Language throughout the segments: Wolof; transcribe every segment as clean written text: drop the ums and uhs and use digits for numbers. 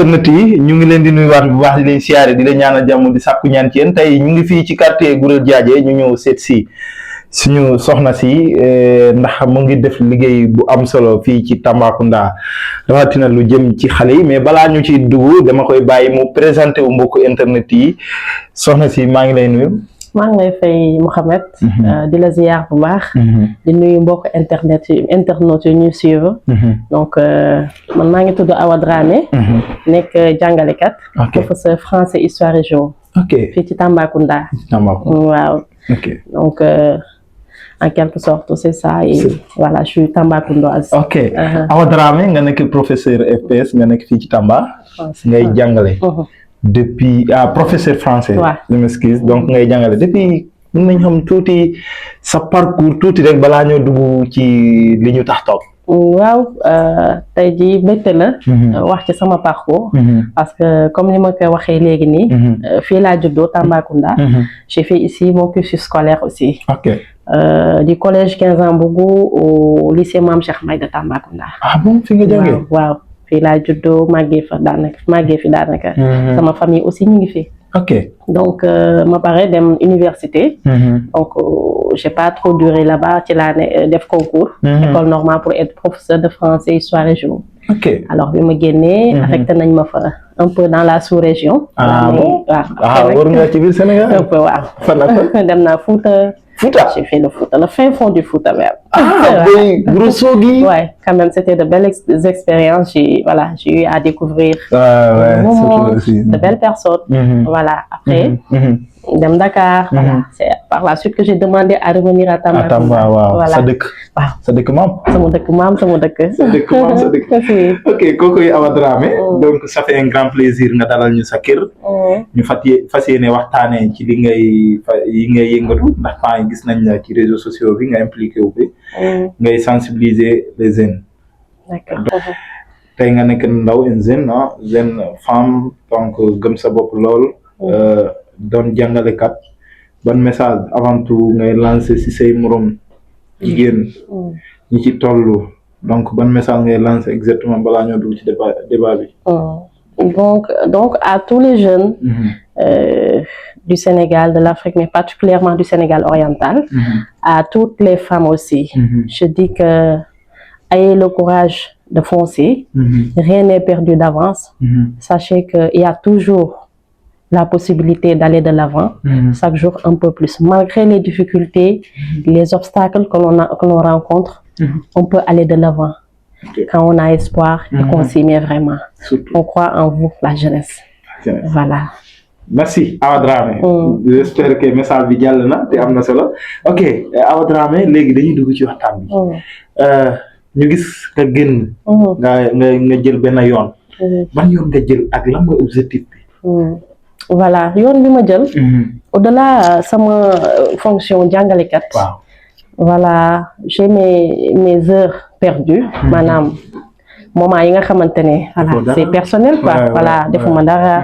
internet yi ñu ngi leen di nuyuwaat bu baax di leen siyaare di leen ñaanal jàmm di sàkku ñaan ci yéen tey ñu ngi fii ci quartier Gurel Diadié ñu ñëw seet si suñu soxna si ndax mu ngi def liggéey bu am solo fii ci Tambacounda rawatina lu jëm ci xale yi mais balaa ñu ci dugg dama koy bàyyi mu présenté wu mbokku internet yi soxna si maa ngi lay nuyu. maa ngi lay fay Mouhamed. di la ziar bu baax. di nuyu mbokk internautes yi ñuy suivre. donc man maa ngi tudd Awa Dramé. nekk jàngalekat. professeur français histoire et géo. fii ci Tambacounda. waaw. donc en quelque sorte c'est ça et voilà je suis tambacoundoise. Awa Dramé nga nekk professeur FPS nga nekk fii ci Tamba. ngay jàngale. depuis professeur français. je m'excuse donc ngay jàngale depuis mën nañ xam tuuti sa parcours tuuti rek balaa ñoo dugg ci li ñu tax toog. waaw tey jii mbégte la. wax ci sama parcours. parce que comme ni ma ko waxee léegi nii. fii laa juddoo Tambacounda. j'ai fait ici mon cursus scolaire aussi. du collège 15 ans Bougou au lycée Mame Cheikh Mbaye de Tambacounda. bon fi nga jàngee. waaw fii laa juddoo màggee fi daanaka. sama famille aussi ñu ngi fi. donc ma pare dem université. donc j'ai pas trop duré là-bas ci laa ne def concours. école normale pour être professeur de français histoire et géo. alors bi ma génnee. affecté nañ ma fa un peu dans la sous-région. war nga ci biir Sénégal. un peu waaw. dem naa Fouta. J'ai fait le Fouta, le fin fond du Fouta même. Oui, Ourossogui. Ouais, quand même, c'était de belles expériences. J'ai eu à découvrir de belles personnes. Voilà, après, dem Dakar. Voilà, c'est par la suite que j'ai demandé à revenir à Tambacounda. Voilà. Ça dëkk maam. sama dëkk. Ok, kooku Awa Dramé. Donc ça fait un grand plaisir nga dalal ñu sa kër. ñu fas yéene waxtaanee ci li ngay yëngatu ndax gis nañ la ci réseaux sociaux bi nga impliqué wu bi. ngay sensibiliser les jeunes. D'accord. tey nga nekk ndaw une jeune femme donc gëm sa bopp lool. doon jàngalekat ban message avant tout ngay lancer ci say morom jigéen ñi ci tollu donc ban message ngay lancer exactement balaa ñoo dugg ci débat bi. donc à tous les jeunes du Sénégal, de l'Afrique, mais particulièrement du Sénégal oriental, à toutes les femmes aussi, je dis que ayez le courage de foncer, rien n'est perdu d'avance. Sachez qu'il y a toujours la possibilité d'aller de l'avant, chaque jour un peu plus. Malgré les difficultés, les obstacles que l'on rencontre, on peut aller de l'avant. Quand on a espoir et qu'on s'y met vraiment. On croit en vous, la jeunesse. Voilà. Merci Awa Dramé. J'espère que message bi jàll na te am na solo. Ok Awa Dramé léegi dañuy dugg ci waxtaan bi. ñu gis nga génn. nga jël benn yoon. ban yoon nga jël ak lan mooy objectif bi. voilà yoon bi ma jël. au-delà sama fonction jàngalekat. voilà j'ai mes heures perdues. maanaam moment yi nga xamante ne voilà c'est personnel quoi. Voilà defuma dara.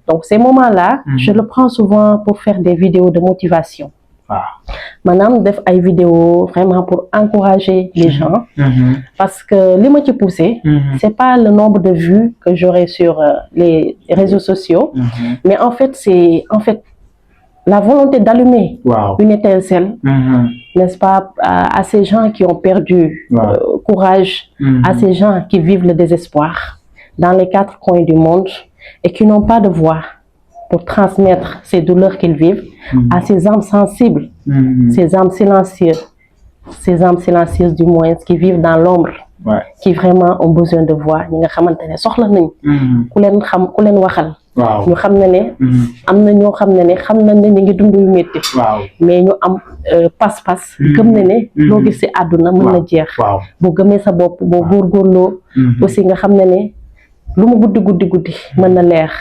donc ces moments-là. je le prends souvent pour faire des vidéos de motivation. maanaam def ay vidéos vraiment pour encourager les gens. parce que li ma ci poussé. c'est pas le nombre de vues que j'aurai sur les réseaux sociaux. mais en fait c'est la volonté d'allumer une étincelle, n'est-ce pas, à ces gens qui ont perdu courage, à ces gens qui vivent le désespoir dans les 4 coins du monde et qui n'ont pas de voix pour transmettre ces douleurs qu'ils vivent à ces âmes sensibles, ces âmes silencieuses du moins, qui vivent dans l'ombre, qui vraiment ont besoin de voix. ñi nga xamante ne soxla nañ ku leen waxal. ñu xam ne am na ñoo xam ne xam nañ ne ñu ngi dund yu métti. mais ñu am pas-pas. gëm ne loo gis ci àdduna mën na jeex. boo gëmee sa bopp boo góorgóorloo. aussi nga xam ne lu mu guddi mën na leer.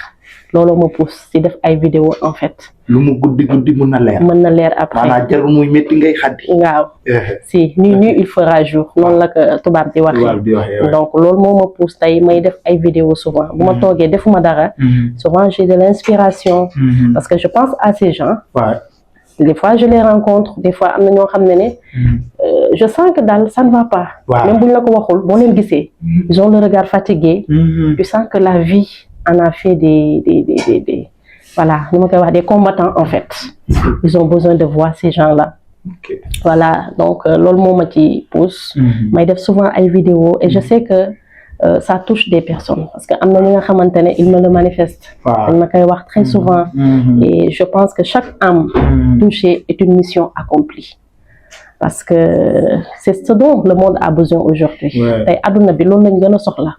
looloo ma pousse ci def ay vidéo en fait. lu mu guddi mën na leer. Après. maanaam jarul muy métti ngay xaddi. waaw si nuit il fera jour noonu la ko tubaab di waxee. donc loolu moo ma pousse tey may def ay vidéo souvent. bu ma toogee defuma dara. souvent j'ai de l'inspiration. parce que je pense à ces gens. des fois je les rencontre des fois am na ñoo xam ne je sens que daal ça ne va pas. même bu ñu la ko waxul boo leen gisee. ils ont le regard fatigué. tu sens que la vie en a fait des voilà, des combattants en fait. Ils ont besoin de voir ces gens-là. Okay. Voilà, donc loolu moo ma ci pousse. may def souvent ay vidéos et je sais que ça touche des personnes parce que am na ñi nga xamante ne ils me le manifestent. dañ ma koy wax très souvent. Et je pense que chaque âme touchée est une mission accomplie. Parce que c'est ce dont le monde a besoin aujourd'hui. tey adduna bi loolu lañ gën a soxla.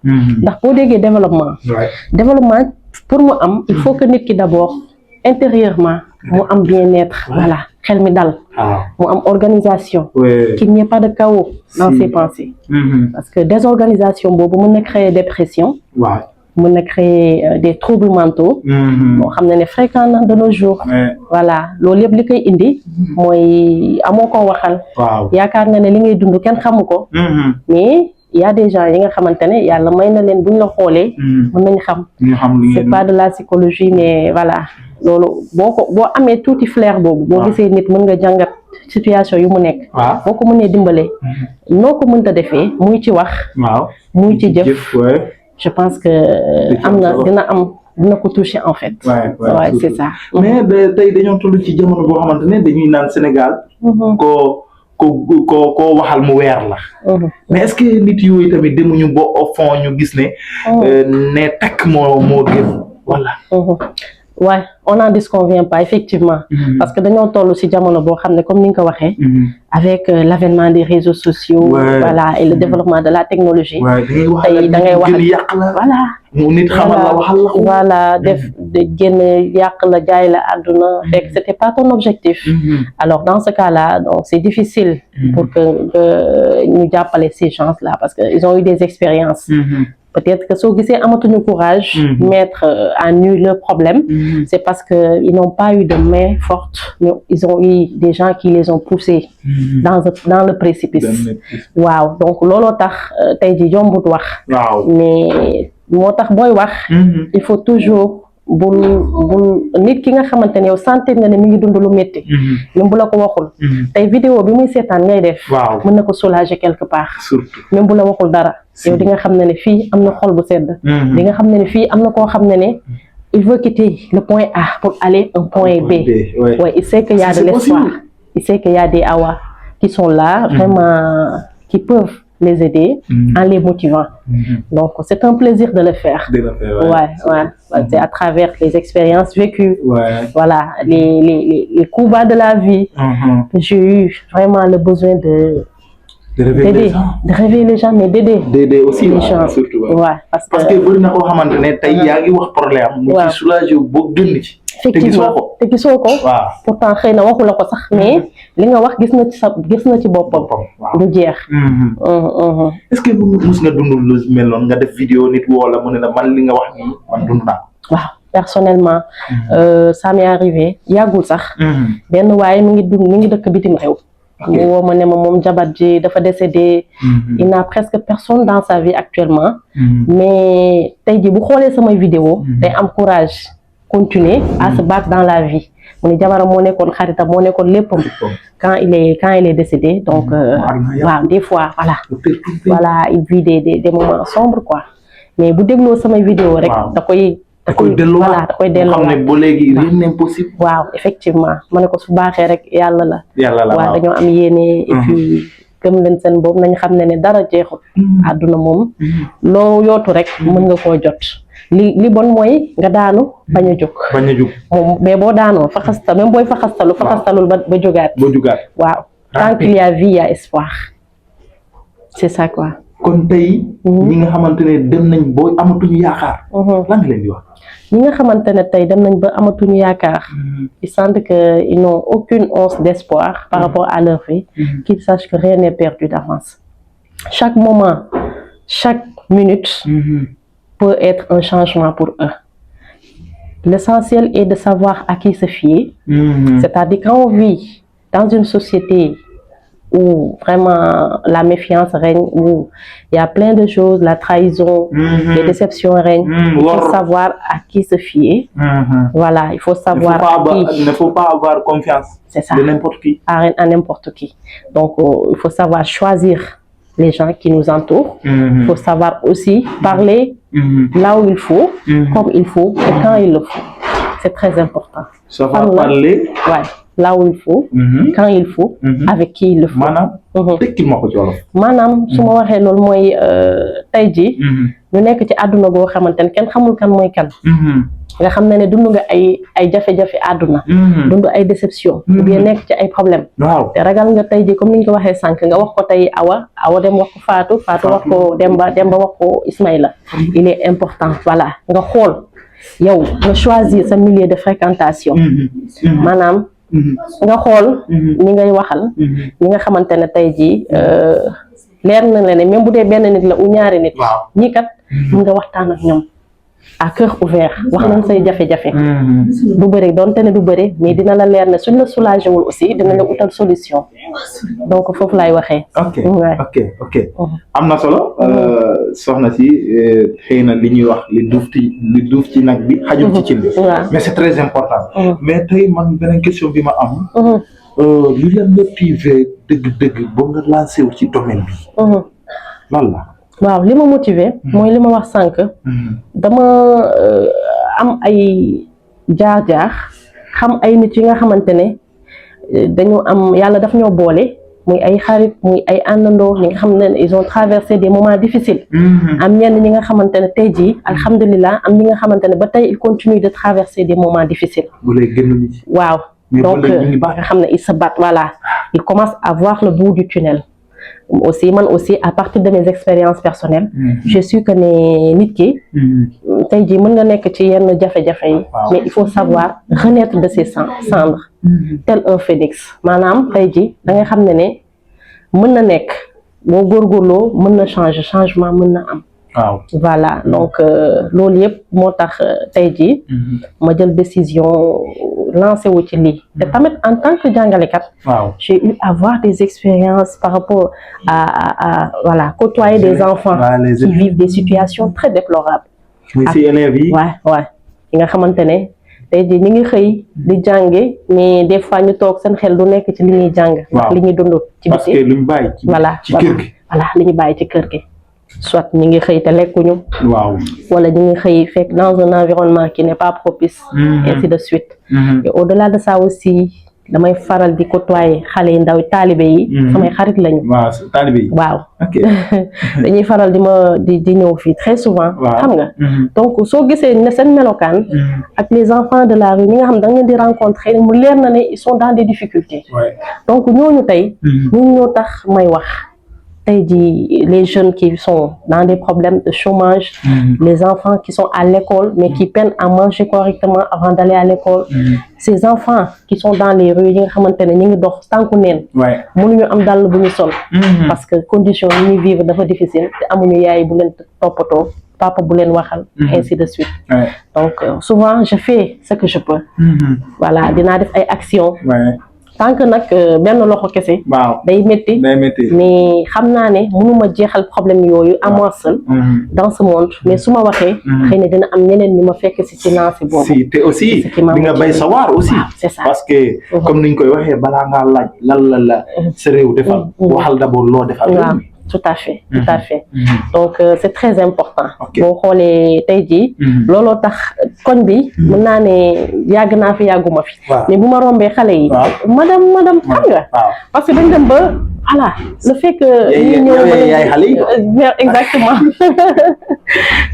ndax boo déggee développement pour mu am il faut que nit ki d'abord intérieurement mu am bien-être. voilà xel mi dal. mu am organisation. qu'il n'y ait pas de chaos dans ses pensées. parce que désorganisation boobu mën na créer dépression. mën na créer des troubles mentaux. moo xam ne fréquent na de nos jours. voilà loolu yëpp li koy indi. mooy amoo ko waxal. yaakaar nga ne li ngay dund kenn xamu ko. mais il y a des gens yi nga xamante ne yàlla may na leen buñ la xoolee. mën nañ xam. c'est pas de la psychologie mais voilà loolu boo amee tuuti flair boobu. boo gisee nit mën nga jàngat situation yu mu nekk. boo ko mënee dimbale. noo ko mënta defee muy ci wax. muy ci jëf. je pense que dina ko toucher en fait. ouais c'est ça. mais tey dañoo toll ci jamono boo xamante ne dañuy naan Sénégal. ko waxal mu weer la. mais est-ce que nit yooyu tamit demuñu ba au fond ñu gis ne takk moo gën voilà. ouais on n'en disconvient pas effectivement. parce que dañoo toll ci jamono boo xam ne comme ni nga ko waxee. avec l'avènement des réseaux sociaux. voilà et le développement de la technologie. tey da ngay wax voilà. mu nit xamal la waxal la. voilà def génn yàq la jaay la àdduna fekk c'était pas ton objectif. alors dans ce cas-là donc c'est difficile. pour que ñu jàppale ces gens-là parce que ils ont eu des expériences. peut-être que soo gisee amatuñu courage. mettre à nu le problème. c'est parce que ils n'ont pas eu de main forte mais ils ont eu des gens qui les ont poussés. dans le précipice. waaw donc looloo tax tey ji yombut wax. mais moo tax booy wax. il faut toujours bul nit ki nga xamante ne yow sentir nga ne mi ngi dund lu métti. même bu la ko waxul. tey vidéo bi muy seetaan ngay def. mën na ko soulager quelque part. même bu la waxul dara. yow di nga xam ne fii am na xol bu sedd. di nga xam ne fii am na koo xam ne il veut quitter le point A pour aller un point B. ouais il sait qu'il y a de l'espoir. il sait qu'il y a des awa qui sont là vraiment qui peuvent les aider en les motivant. Donc c'est un plaisir de le faire. Ouais. C'est à travers les expériences vécues. Voilà les coups bas de la vie. Que j'ai eu vraiment le besoin de réveiller les gens mais d'aider aussi les gens surtout. Ouais parce que bëri na koo xamante ne tey yaa ngi wax problème. mu ci soulager boo génn ci. effectivement te gisoo ko. pourtant xëy na waxu la ko sax mais li nga wax gis na ci boppam. du jeex. est-ce que mus nga dund lu mel noonu nga def vidéo nit woo la mu ne la man li nga wax nii man dund naa. waaw personnellement. ça m'est arrivé yàggul sax. benn waaye mi ngi dëkk bitim réew. mu woo ma ne ma moom jabar ji dafa décédé. il n'a presque personne dans sa vie actuellement. mais tey ji bu xoolee samay vidéo day am courage continuer à se battre dans la vie. mu ne jabaram moo nekkoon xaritam moo nekkoon léppam quand il est décédé donc waaw des fois voilà il vit des moments sombres quoi mais bu dégloo samay vidéo rek da koy delloo xam ne ba léegi rien n'est possible. waaw effectivement ma ne ko su baaxee rek yàlla la waaw dañoo am yéene et puis gëm leen seen boobu nañ xam ne dara jeexut àdduna moom loo yootu rek mën nga koo jot li bon mooy nga daanu bañ a jóg moom mais boo daanoo même booy faxastalul ba jógaat waaw tant qu'il y a vie il y a espoir c'est ça quoi. kon tey ñi nga xamante ne dem nañ boo amatuñu yaakaar. lan nga leen di wax. ñi nga xamante ne tey dem nañ ba amatuñu yaakaar. ils sentent que ils n'ont aucune once d'espoir par rapport à leur vie. qu'ils sachent que rien n'est perdu d'avance. chaque moment chaque minute. peut être un changement pour eux. L'essentiel est de savoir à qui se fier. C'est-à-dire quand on vit dans une société où vraiment la méfiance règne, où il y a plein de choses, la trahison, les déceptions règnent, il faut savoir à qui se fier. Voilà, il faut savoir il ne faut pas avoir confiance. C'est ça. De n'importe qui. À n'importe qui. Donc, il faut savoir choisir les gens qui nous entourent. Il faut savoir aussi parler là où il faut, comme il faut et quand il le faut. C'est très important. Savoir parler. Ouais, là où il faut, quand il faut, avec qui il le faut. Maanaam su ma waxee loolu mooy tey jii ñu nekk ci àdduna goo xamante ne kenn xamul kan mooy kan. nga xam ne dund nga ay jafe-jafe àdduna. dund ay déception. ou bien nekk ci ay problème. te ragal nga tey jii comme ni ñu ko waxee sànq nga wax ko tey Awa dem wax ko Fatou wax ko Demba wax ko Ismaïla. il est important voilà nga xool yow nga choisir sa milieu de fréquentation. maanaam nga xool ñi ngay waxal. ñi nga xamante ne tey jii leer na la ne même bu dee benn nit la ou ñaari nit. ñii kat mun nga waxtaan ak ñoom. à cœur ouvert wax nañ say jafe-jafe du bëri donte ne du bëri mais dina la leer ne suñ la soulagé wul aussi dina la utal solution donc foofu laay waxee. ok am na solo soxna si xëy na li ñuy wax li duuf ci nag bi xajul ci cin bi mais c'est très important mais tey man beneen question bi ma am li la motivé dëgg-dëgg ba nga lancé wu ci domaine bi lan la. waaw li ma motivé mooy li ma wax sànq dama am ay jaar-jaar xam ay nit yi nga xamante ne dañu am yàlla daf ñoo boole muy ay xarit muy ay àndandoo ñi nga xam ne ils ont traversé des moments difficiles am ñenn ñi nga xamante ne tey jii alhamdulilah am ñi nga xamante ne ba tey ils continuent de traverser des moments difficiles waaw donc nga xam ne ils se battent voilà ils commencent à voir le bout du tunnel aussi man aussi à partir de mes expériences personnelles je suis que ne nit ki tey jii mën nga nekk ci yenn jafe-jafe yi mais il faut savoir renaître de ses cendres tel un phénix maanaam tey jii da nga xam ne mën na nekk boo góorgóorloo mën na changement mën na am voilà donc loolu yëpp moo tax tey jii ma jël décision lancé wu ci lii te tamit en tant que jàngalekat j'ai eu à avoir des expériences par rapport à voilà côtoyer des enfants qui vivent des situations très déplorables yi nga xamante ne tey jii ñi ngi xëy di jànge mais des fois ñu toog seen xel du nekk ci li ñuy jàng ndax li ñuy dund ci biti voilà li ñu bàyyi ci kër gi soit ñi ngi xëy te lekkuñu wala ñi ngi xëy fekk dans un environnement qui n'est pas propice ainsi de suite et au-delà de ça aussi damay faral di côtoyer xale yi ndaw taalibe yi samay xarit lañu waaw dañuy faral di ñëw fii très souvent xam nga donc soo gisee ne seen melokaan ak les enfants de la rue ñi nga xam da ngeen di rencontrer mu leer na ne ils sont dans des difficultés donc ñooñu tey ñoo tax may wax tey jii les jeunes qui sont dans des problèmes de chômage les enfants qui sont à l'école mais qui peinent à manger correctement avant d'aller à l'école ces enfants qui sont dans les rues yi nga xamante ne ñu ngi dox tànku neen mënuñu am dàll bu ñu sol parce que conditions yi ñuy vivre dafa difficile te amuñu yaay bu leen toppatoo papa bu leen waxal ainsi de suite donc souvent je fais ce que je peux voilà dinaa def ay actions tant que nag benn loxo kese day métti mais xam naa ne mënuma jeexal problème yooyu à moi seul dans ce monde mais su ma waxee xëy na dina am ñeneen ñu ma fekk si lancé boobu te aussi di nga bay sa waar aussi c'est ça parce que comme niñ koy waxee balaa ngaa laaj lan la sa réew defal waxal d'abord loo defal tout à fait donc c'est très important boo xoolee tey jii looloo tax koñ bi mën naa ne yàgg naa fi yàgguma fi mais bu ma rombee xale yi madame xam nga parce que dañ dem ba voilà le fait que ñu ñëw yaay xale yi exactement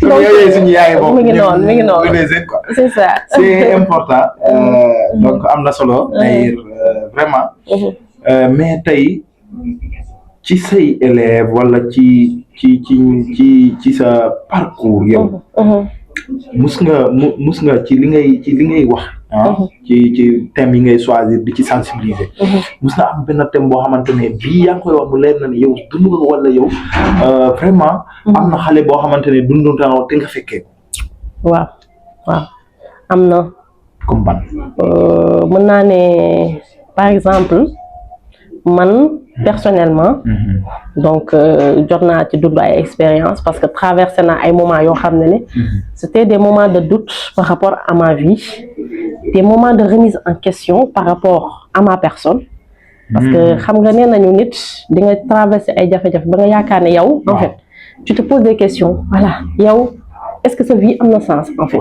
suñu yaay boobu mi ngi noonu c'est ça c'est important donc am na solo d'ailleurs vraiment mais tey ci say élèves wala ci sa parcours yow mus nga ci li ngay wax ci thème yi ngay choisir di ci sensibiliser mus nga am benn thème boo xamante ne bii yaa ngi koy wax mu leer na ne yow dund nga wala yow vraiment am na xale boo xamante ne dunduntaanoo te nga fekkee waaw am na comme ban mën naa ne par exemple man personnellement donc jot naa ci dund ay expérience parce que traversé naa ay moments yoo xam ne c'était des moments de doute par rapport à ma vie des moments de remise en question par rapport à ma personne parce que xam nga nee nañu nit di nga traverser ay jafe-jafe ba nga yaakaar ne yow en fait tu te poses des questions voilà yow est-ce que sa vie am na sens en fait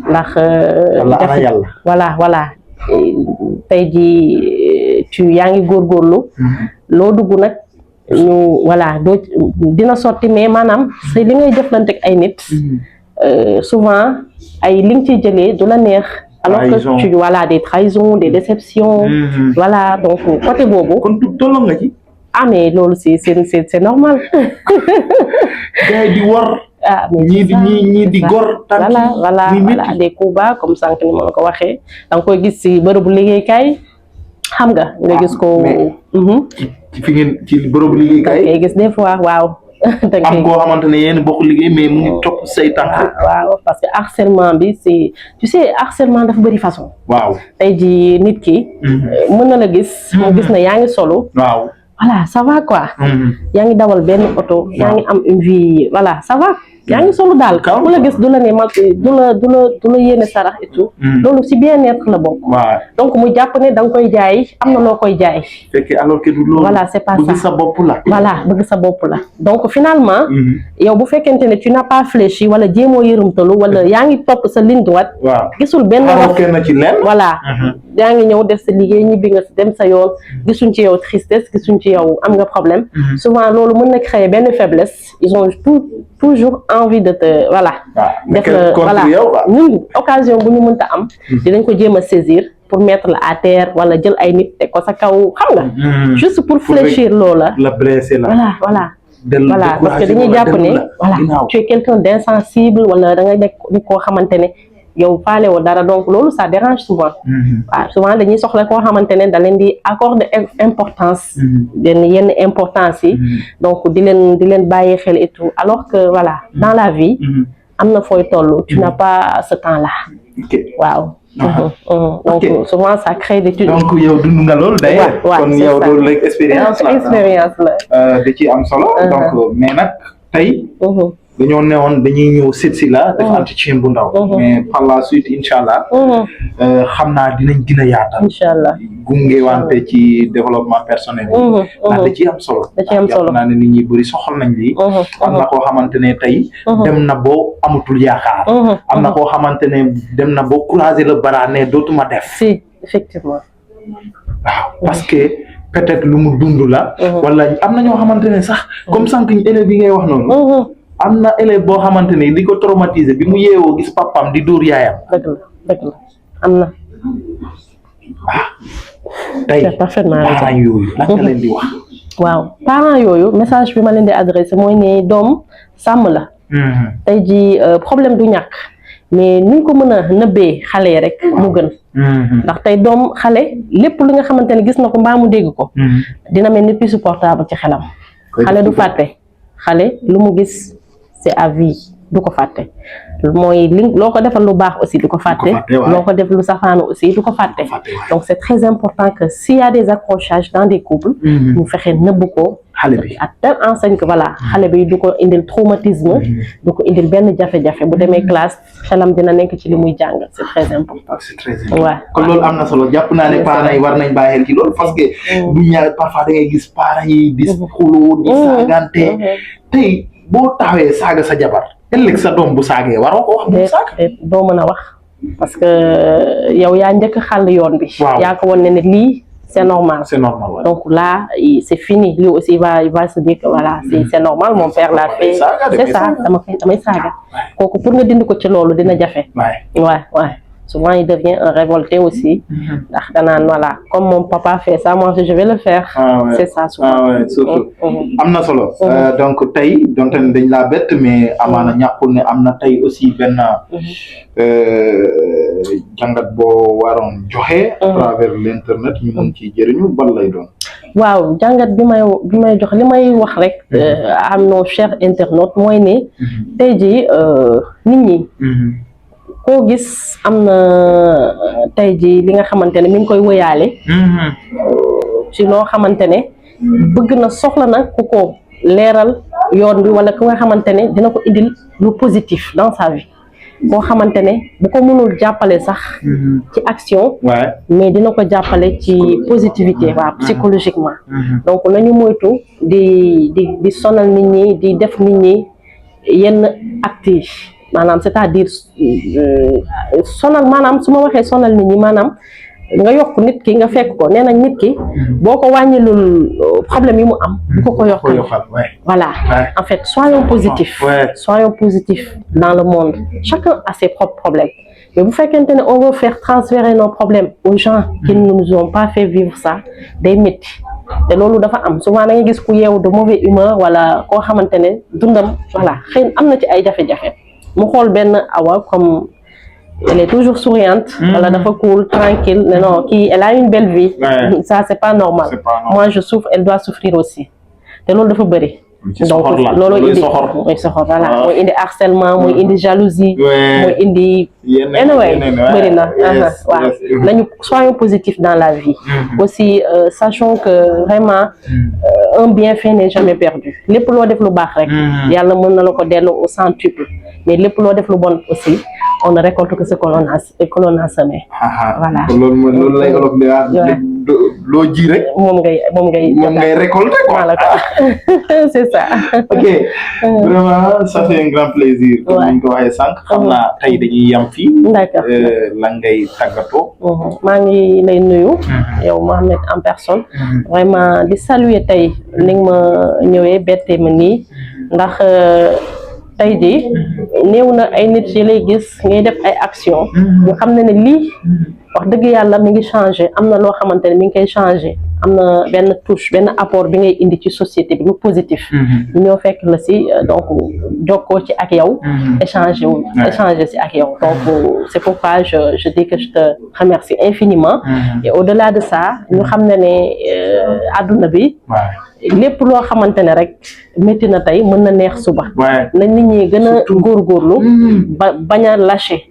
ndax voilà tey jii yaa ngi góorgóorlu loo dugg nag ñu voilà doo dina sotti mais maanaam c'est li ngay jëflante ak ay nit souvent ay li nga ciy jëlee du la neex alors que tu voilà des trahisons des déceptions voilà donc côté boobu kon tolloo nga ci mais loolu c'est normal gars di war mais ñii di gor voilà des coups bas comme sànq ni ma la ko waxee da nga koy gis ci bërëbu liggéeykaay xam nga gis ko fi ngeen ci bërëbu liggéeykaay ngay gis des fois waaw am koo xamante ne yéen bokk liggéey mais mu ngi topp say tànk waaw parce que harcèlement bi c'est tu sais harcèlement dafa bëri façon tey ji nit ki mën na la gis mu gis na yaa ngi solo voilà ça va quoi yaa ngi dawal benn oto yaa ngi am une vie voilà ça va yaa ngi solo daal ku la gis du la ne ma du la yéene sarax et tout loolu si bien-être la bokk donc mu jàpp ne da nga koy jaay am na loo koy jaay fekk alors que du loolu voilà c'est pas ça bëgg sa bopp la voilà bëgg sa bopp la donc finalement yow bu fekkente ne tu n'as pas fléchi wala jéemoo yërumtalu wala yaa ngi topp sa ligne droite gisul benn kenn ci leen voilà yaa ngi ñëw def sa liggéey ñibbi nga dem sa yoon gisuñ ci yow tristesse gisuñ ci yow am nga problème souvent loolu mën na créer benn faiblesse ils ont toujours envie de te voilà def la voilà ñun occasion bu ñu mënta am dinañ ko jéem a saisir pour mettre la à terre wala jël ay nit teg ko sa kaw xam nga juste pour fléchir loola la blesser la voilà parce que dañuy jàpp ne voilà tu es quelqu'un d'insensible wala da nga nekk nit koo xamante ne yow faale woo dara donc loolu ça dérange souvent waaw souvent dañuy soxla koo xamante ne da leen di accorder importance yenn importance yi donc di leen bàyyi xel et tout alors que voilà dans la vie am na fooy toll tu n'as pas ce temps là waaw donc souvent ça crée des donc yow dund nga loolu d'ailleurs kon yow loolu rek expérience la da ci am solo donc mais nag tey dañoo newoon dañuy ñëw seet si la def entretien bu ndaw mais par la suite incha allah xam naa dinañ gën a yaatal incha allah gunge wante ci développement personnel yi ndax da ciy am solo jàpp naa ne nit ñi bëri soxal nañ lii am na koo xamante ne tey dem na boo amatul yaakaar am na koo xamante ne dem na boo croiser le bras ne dootuma def si effectivement waaw parce que peut-être lu mu dund la wala am na ñoo xamante ne sax comme sànq élèves yi ngay wax noonu am na élève boo xamante ni li ko traumatisé bi mu yeewoo gis papam di dóor yaayam. dëgg la am na. tey parents yooyu lan nga leen di wax. waaw parents yooyu message bi ma leen di adressé mooy ne doom sàmm la. tey ji problème du ñàkk mais nuñ ko mën a nëbbee xale yi rek mu gën. ndax tey doom xale lépp li nga xamante ne gis na ko mbaa mu dégg ko. dina mel ni plus supportable ci xelam. xale du fàtte xale lu mu gis. c'est à vie du ko fàtte mooy li loo ko defal lu baax aussi du ko fàtte loo ko def lu safaanu aussi du ko fàtte donc c'est très important que s'il y a des accrochages dans des couples ñu fexe nëbb ko xale bi à telle enseigne que voilà xale bi du ko indil traumatisme du ko indil benn jafe-jafe bu demee classe xelam dina nekk ci li muy jàng c'est très important waaw kon loolu am na solo jàpp naa ne parents yi war nañ bàyyi xel ci loolu parce que bu ñaar parfois da ngay gis parents yi di xuloo di saagante tey boo taxawee saaga sa jabar ëllëg sa doom bu saagee waroo ko wax bu saaga doo mën a wax parce que yow yaa njëkk xàll yoon bi yaa ko woon ne lii c'est normal donc là c'est fini lui aussi il va se dire que voilà c'est normal mon père l'a fait c'est ça damay saaga kooku pour nga dindi ko ci loolu dina jafe waaw souvent il devient un révolté aussi ndax danaan voilà comme mon papa fait ça moi je vais le faire c'est ça souvent surtout am na solo donc tey donte ne dañ laa bett mais amaana ñàkkul ne am na tey aussi benn jàngat boo waroon joxe à travers l'internet ñu mën ci jëriñu ban lay doon waaw jàngat bi may jox li may wax rek am nos chers internautes mooy ne tey jii nit ñi koo gis am na tey jii li nga xamante ne mi ngi koy wëyaale ci loo xamante ne bëgg na soxla na ku ko leeral yoon bi wala ku nga xamante ne dina ko indil lu positif dans sa vie boo xamante ne bu ko mënul jàppale sax ci action mais dina ko jàppale ci positivité waaw psychologiquement donc nañu moytu di sonal nit ñi di def nit ñi yenn actes maanaam c'est-à-dire sonal maanaam su ma waxee sonal nit ñi maanaam nga yokk nit ki nga fekk ko nee nañ nit ki boo ko wàññilul problème yi mu am bu ko yokkal voilà en fait soyons positifs dans le monde chacun a ses propres problèmes mais bu fekkente ne on veut faire transférer nos problèmes aux gens qui ne nous ont pas fait vivre ça day métti te loolu dafa am souvent da ngay gis ku yeewu de mauvaise humeur wala koo xamante ne dundam voilà xëy na am na ci ay jafe-jafe mu xool benn Awa comme elle est toujours souriante voilà dafa cool tranquille non kii elle a une belle vie ça c'est pas normal moi je souffre elle doit souffrir aussi te loolu dafa bëri donc loolu indi mooy soxor voilà mooy indi harcèlement mooy indi jalousie mooy indi anyway bëri na waaw nañu soyons positifs dans la vie aussi sachons que vraiment un bienfait n'est jamais perdu lépp loo def lu baax rek yàlla mën na la ko delloo au centuple mais lépp loo def lu bon aussi on ne récolte que ce que l'on a semé voilà loolu lay olof di loo ji rek moom ngay récolter quoi voilà c'est ça ok vraiment ça fait un grand plaisir comme ni ñu ko waxee sànq xam naa tey dañuy yam fii d'accord lan ngay tàggatoo maa ngi lay nuyu yow Mohamed en personne vraiment di saluer tey ni nga ma ñëwee bette ma nii ndax tey jii néew na ay nit yi lay gis ngay def ay action ñu xam ne lii wax dëgg yàlla mi ngi changé am na loo xamante ne mi ngi koy changé am na benn touche benn apport bi ngay indi ci société bi lu positif ñu ñoo fekk la si donc jokkoo ci ak yow échanger si ak yow donc c'est pourquoi je dis que je te remercie infiniment et au-delà de ça ñu xam ne àdduna bi lépp loo xamante ne rek métti na tey mën na neex suba na nit ñi gën a góorgóorlu bañ a lâcher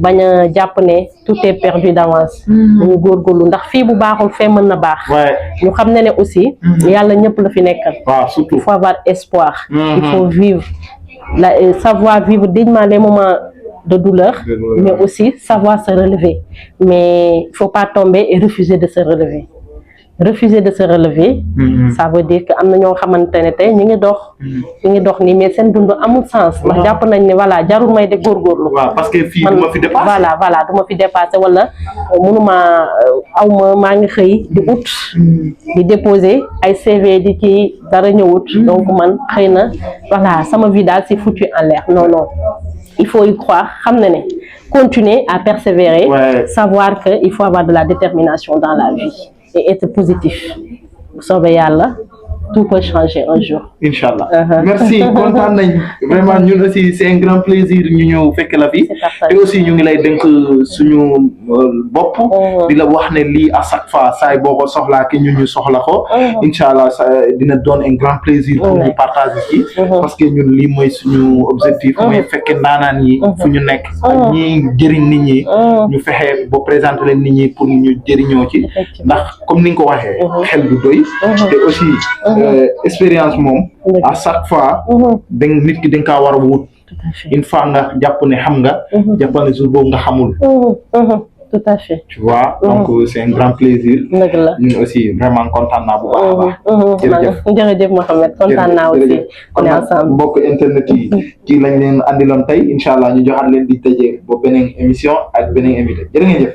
bañ a jàpp ne tout est perdu d'avance ñu góorgóorlu ndax fii bu baaxul fee mën na baax ñu xam ne aussi yàlla ñëpp la fi nekkal il faut avoir espoir il faut vivre savoir vivre dignement les moments de douleur mais aussi savoir se relever mais il faut pas tomber et refuser de se relever ça veut dire que am na ñoo xamante ne tey ñu ngi dox nii mais seen dund amul sens ndax jàpp nañ ne voilà jarul may de góorgóorlu parce que fii du ma fi dépassé voilà du ma fi dépassé wala mënuma maa ngi xëy di ut di déposer ay CV di kii dara ñëwut donc man xëy na voilà sama vie daal c'est foutu en l'air non il faut y croire xam ne continuer à persévérer savoir que il faut avoir de la détermination dans la vie et être positif bu soobee yàlla tout peut changer un jour. Inch'Allah. Merci kontaan nañ vraiment ñun aussi c'est un grand plaisir ñu ñëw fekk la fi te aussi ñu ngi lay dénk suñu bopp di la wax ne lii à chaque fois saay boo ko soxlaa ki ñun ñu soxla ko Inch'Allah dina doon un grand plaisir pour ñu partager ci parce que ñun lii mooy suñu objectif mooy fekke ndaanaan yi fu ñu nekk ak ñi jëriñ nit ñi ñu fexe ba présenter leen nit ñi pour ñu jëriñoo ci ndax comme ni nga ko waxee xel du doy te aussi expérience moom à chaque fois da nit ki da nga kaa war a wut une fois nga jàpp ne xam nga jàppal ne jour boobu nga xamul tout à fait tu vois donc c'est un grand plaisir ñun aussi vraiment kontaan naa bu baax a baax jërëjëf Mohamed kontaan naa aussi kon mbokk internet yi ci lañ leen andiloon tey incha allah ñu joxaat leen di tëjee ba beneen émission ak beneen invité jërë ngeen jëf